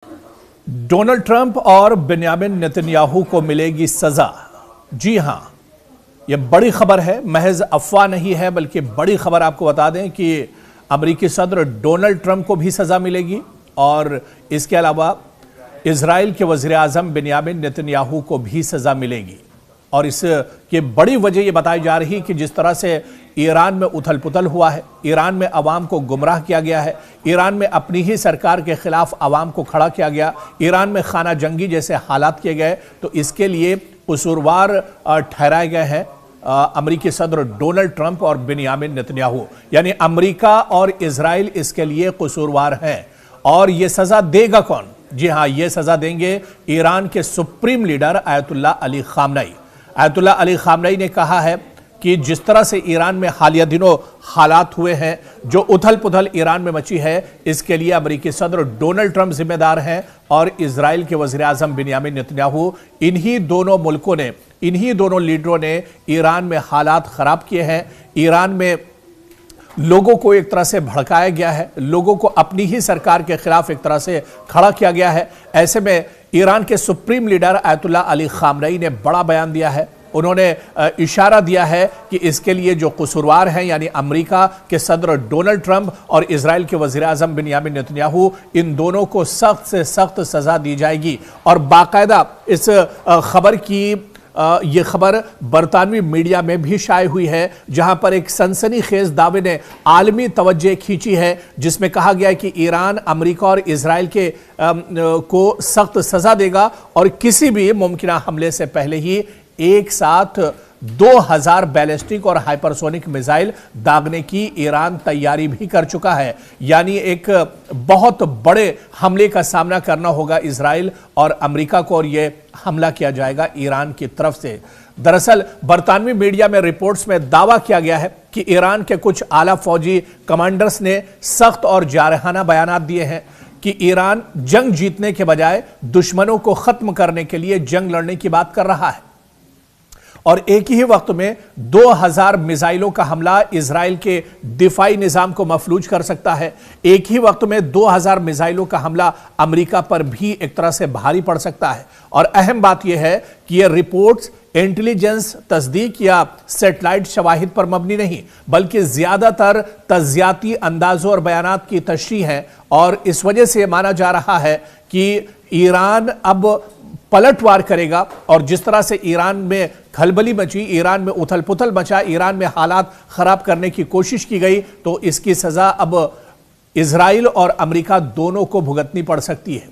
Donald Trump और Benjamin Netanyahu को मिलेगी सजा। जी हां, यह बड़ी खबर है, महज अफवाह नहीं है बल्कि बड़ी खबर। आपको बता दें कि अमेरिकी सदर डोनाल्ड ट्रंप को भी सजा मिलेगी और इसके अलावा इजराइल के वजीर आजम बेंयामिन नेतन्याहू को भी सजा मिलेगी। और इसकी बड़ी वजह यह बताई जा रही कि जिस तरह से ईरान में उथल पुथल हुआ है, ईरान में अवाम को गुमराह किया गया है, ईरान में अपनी ही सरकार के खिलाफ अवाम को खड़ा किया गया, ईरान में खाना जंगी जैसे हालात किए गए, तो इसके लिए कसूरवार ठहराए गए हैं अमेरिकी सदर डोनाल्ड ट्रंप और बेंयामिन नेतन्याहू। यानी अमेरिका और इजराइल इसके लिए कसूरवार हैं। और यह सजा देगा कौन? जी हां, यह सजा देंगे ईरान के supreme leader Ayatollah Ali Khamenei. Ayatollah Ali Khamenei ने कहा है कि जिस तरह से ईरान में हालिया दिनों हालात हुए हैं, जो उथल पुथल ईरान में मची है, इसके लिए अमेरिकी सदर डोनाल्ड ट्रंप जिम्मेदार हैं और इजराइल के वजीर आजम बेंयामिन नेतन्याहू। इन्हीं दोनों मुल्कों ने, इन्हीं दोनों लीडरों ने ईरान में हालात खराब किए हैं। ईरान में लोगों को एक तरह से भड़काया गया है, लोगों को अपनी ही सरकार के खिलाफ एक तरह से खड़ा किया गया है। ऐसे में ईरान के supreme leader Ayatollah Ali Khamenei ने बड़ा बयान दिया है। उन्होंने इशारा दिया है कि इसके लिए जो कसूरवार हैं, यानी अमेरिका के सदर डोनाल्ड ट्रंप और इजराइल के वजीर आजम बेंयामिन नेतन्याहू, इन दोनों को सख्त से सख्त सजा दी जाएगी। और बाकायदा इस खबर की यह खबर बरतानवी मीडिया में भी शाये हुई है, जहां पर एक सनसनीखेज दावे ने आलमी तवज्जो खींची है, जिसमें कहा गया है कि ईरान अमेरिका और इजराइल के को सख्त सजा देगा और किसी भी मुमकिन हमले से पहले ही एक साथ 2000 बैलिस्टिक और हाइपरसोनिक मिसाइल दागने की ईरान तैयारी भी कर चुका है। यानी एक बहुत बड़े हमले का सामना करना होगा इजराइल और अमेरिका को, और यह हमला किया जाएगा ईरान की तरफ से। दरअसल बरतानवी मीडिया में रिपोर्ट्स में दावा किया गया है कि ईरान के कुछ आला फौजी कमांडर्स ने सख्त और जारहाना बयान दिए हैं कि ईरान जंग जीतने के बजाय दुश्मनों को खत्म करने के लिए जंग लड़ने की बात कर रहा है। और एक ही वक्त में 2000 मिसाइलों का हमला इजराइल के दिफाई निजाम को मफलूज कर सकता है। एक ही वक्त में 2000 मिसाइलों का हमला अमेरिका पर भी एक तरह से भारी पड़ सकता है। और अहम बात यह है कि यह रिपोर्ट्स इंटेलिजेंस तस्दीक या सैटेलाइट शवाहिद पर मबनी नहीं, बल्कि ज्यादातर तज्जियाती अंदाजों और बयानात की तशरीह है। और इस वजह से माना जा रहा है कि ईरान अब पलटवार करेगा। और जिस तरह से ईरान में खलबली मची, ईरान में उथल पुथल मचा, ईरान में हालात खराब करने की कोशिश की गई, तो इसकी सजा अब इजराइल और अमेरिका दोनों को भुगतनी पड़ सकती है।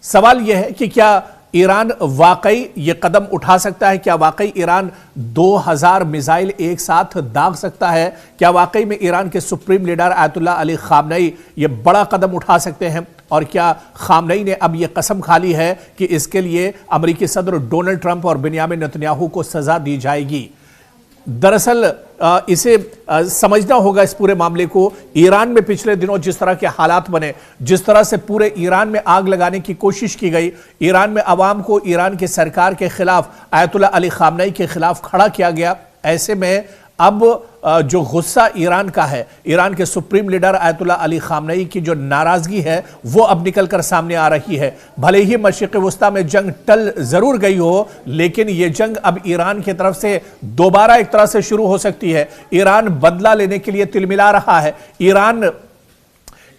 सवाल यह है कि क्या ईरान वाकई यह कदम उठा सकता है? क्या वाकई ईरान 2000 मिसाइल एक साथ दाग सकता है? क्या वाकई में ईरान के supreme leader Ayatollah Ali Khamenei यह बड़ा कदम उठा सकते हैं? और क्या खामनेई ने अब यह कसम खा ली है कि इसके लिए अमेरिकी सदर डोनाल्ड ट्रंप और बेंयामिन नेतन्याहू को सजा दी जाएगी? दरअसल इसे समझना होगा, इस पूरे मामले को। ईरान में पिछले दिनों जिस तरह के हालात बने, जिस तरह से पूरे ईरान में आग लगाने की कोशिश की गई, ईरान में अवाम को ईरान की सरकार के खिलाफ, आयतुल्लाह अली खामनेई के खिलाफ खड़ा किया गया। ऐसे में अब जो गुस्सा ईरान का है, ईरान के supreme leader Ayatollah Ali Khamenei की जो नाराजगी है, वो अब निकलकर सामने आ रही है। भले ही मशरिक़ वस्ता में जंग टल जरूर गई हो, लेकिन यह जंग अब ईरान की तरफ से दोबारा एक तरह से शुरू हो सकती है। ईरान बदला लेने के लिए तिलमिला रहा है। ईरान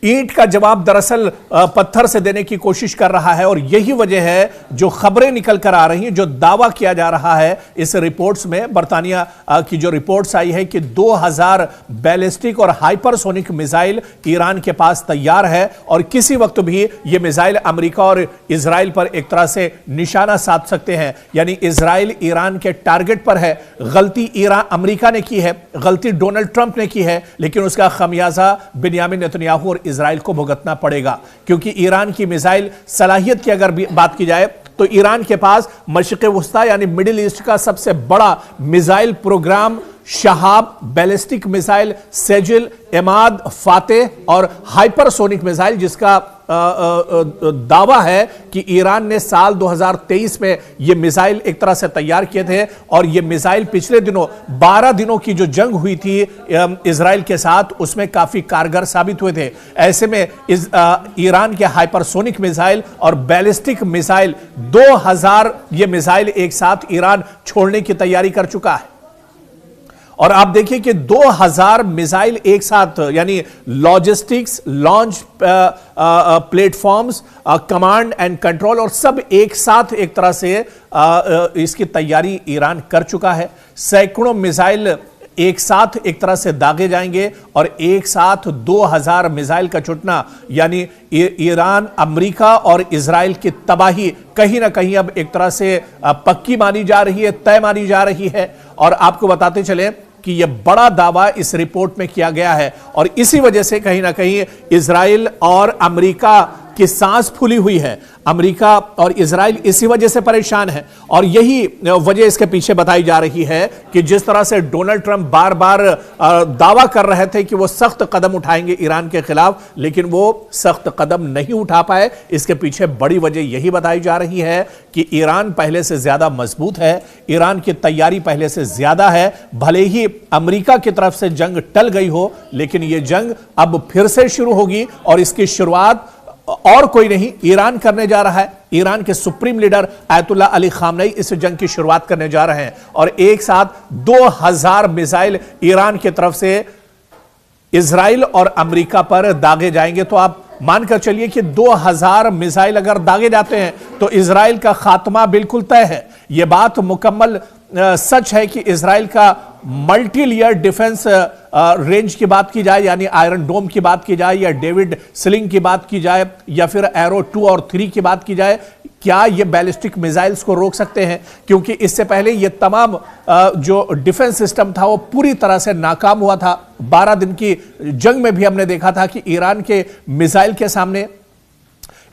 ईंट का जवाब दरअसल पत्थर से देने की कोशिश कर रहा है। और यही वजह है जो खबरें निकल कर आ रही हैं, जो दावा किया जा रहा है इस रिपोर्ट्स में, बरतानिया की जो रिपोर्ट्स आई है कि 2000 बैलिस्टिक और हाइपरसोनिक मिसाइल ईरान के पास तैयार है और किसी वक्त भी ये मिसाइल अमेरिका और इजराइल पर एक तरह से निशाना साध सकते हैं। यानी इजराइल ईरान के टारगेट पर है। गलती ईरान अमेरिका ने की है, गलती डोनाल्ड ट्रंप ने की है, लेकिन उसका खमियाजा बेंयामिन नेतन्याहू और इजराइल को भुगतना पड़ेगा। क्योंकि ईरान की मिसाइल सलाहियत की अगर बात की जाए, तो ईरान के पास मशरिक़ वस्ता यानी मिडिल ईस्ट का सबसे बड़ा missile programme Shahab, ballistic missile Sejjil, Emad, Fateh और हाइपरसोनिक मिसाइल, जिसका दावा है कि ईरान ने साल 2023 में यह मिसाइल एक तरह से तैयार किए थे और यह मिसाइल पिछले दिनों 12 दिनों की जो जंग हुई थी इजराइल के साथ उसमें काफी कारगर साबित हुए थे। ऐसे में ईरान के हाइपरसोनिक मिसाइल और बैलिस्टिक मिसाइल 2000 ये मिसाइल एक साथ ईरान छोड़ने की तैयारी कर चुका है। और आप देखिए कि 2000 मिसाइल एक साथ, यानी logistics, launch platforms, command and control, और सब एक साथ एक तरह से इसकी तैयारी ईरान कर चुका है। सैकड़ों मिसाइल एक साथ एक तरह से दागे जाएंगे और एक साथ 2000 मिसाइल का छूटना, यानी ईरान, अमेरिका और इजराइल की तबाही कहीं ना कहीं अब एक तरह से पक्की मानी जा रही है, तय मानी जा रही है। और आपको बताते चले कि यह बड़ा दावा इस रिपोर्ट में किया गया है और इसी वजह से कहीं ना कहीं इजराइल और अमेरिका की सांस फूली हुई है। अमेरिका और इजराइल इसी वजह से परेशान है और यही वजह इसके पीछे बताई जा रही है कि जिस तरह से डोनाल्ड ट्रंप बार बार दावा कर रहे थे कि वो सख्त कदम उठाएंगे ईरान के खिलाफ, लेकिन वो सख्त कदम नहीं उठा पाए। इसके पीछे बड़ी वजह यही बताई जा रही है कि ईरान पहले से ज्यादा मजबूत है, ईरान की तैयारी पहले से ज्यादा है। भले ही अमेरिका की तरफ से जंग टल गई हो, लेकिन यह जंग अब फिर से शुरू होगी और इसकी शुरुआत और कोई नहीं, ईरान करने जा रहा है। ईरान के supreme leader Ayatollah Ali Khamenei इस जंग की शुरुआत करने जा रहे हैं और एक साथ 2000 मिसाइल ईरान की तरफ से इजराइल और अमेरिका पर दागे जाएंगे। तो आप मानकर चलिए कि 2000 मिसाइल अगर दागे जाते हैं तो इजराइल का खात्मा बिल्कुल तय है। यह बात मुकम्मल सच है कि इजराइल का मल्टी लेयर डिफेंस रेंज की बात की जाए, यानी आयरन डोम की बात की जाए या डेविड स्लिंग की बात की जाए या फिर एरो 2 और 3 की बात की जाए, क्या ये बैलिस्टिक मिसाइल्स को रोक सकते हैं? क्योंकि इससे पहले ये तमाम जो डिफेंस सिस्टम था वो पूरी तरह से नाकाम हुआ था। 12 दिन की जंग में भी हमने देखा था कि ईरान के मिसाइल के सामने,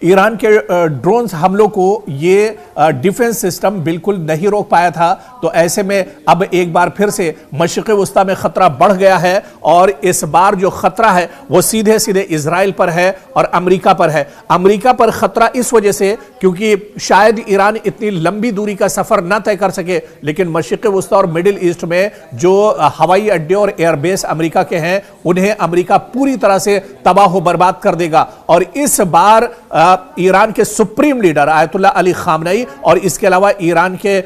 ईरान के ड्रोन्स हमलों को ये डिफेंस सिस्टम बिल्कुल नहीं रोक पाया था। तो ऐसे में अब एक बार फिर से मशरिक़ वस्ता में खतरा बढ़ गया है और इस बार जो खतरा है वो सीधे सीधे इजराइल पर है और अमेरिका पर है। अमेरिका पर खतरा इस वजह से क्योंकि शायद ईरान इतनी लंबी दूरी का सफर ना तय कर सके, लेकिन मशरिक़ वस्ता और मिडिल ईस्ट में जो हवाई अड्डे और एयरबेस अमेरिका के हैं उन्हें अमेरिका पूरी तरह से तबाह बर्बाद कर देगा। और इस बार ईरान के supreme leader Ayatollah Ali Khamenei और इसके अलावा ईरान के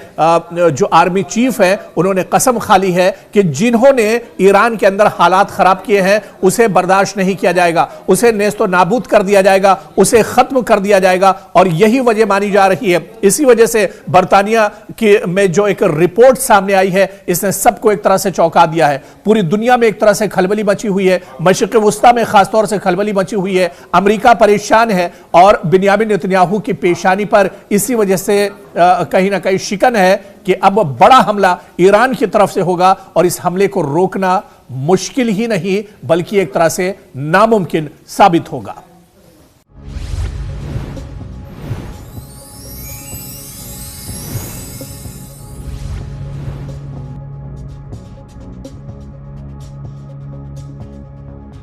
जो आर्मी चीफ हैं उन्होंने कसम खा ली है कि जिन्होंने ईरान के अंदर हालात खराब किए हैं उसे बर्दाश्त नहीं किया जाएगा, उसे नेस्तो नाबूद कर दिया जाएगा, उसे खत्म कर दिया जाएगा। और यही वजह मानी जा रही है। इसी वजह से बर्तानिया की में जो एक रिपोर्ट सामने आई है इसने सबको एक तरह से चौंका दिया है। पूरी दुनिया में एक तरह से खलबली मची हुई है, मशरिक़ वस्ता में खासतौर से खलबली मची हुई है। अमेरिका परेशान है और बिन्यामिन नेतन्याहू की पेशानी पर इसी वजह से कहीं ना कहीं शिकन है कि अब बड़ा हमला ईरान की तरफ से होगा और इस हमले को रोकना मुश्किल ही नहीं बल्कि एक तरह से नामुमकिन साबित होगा।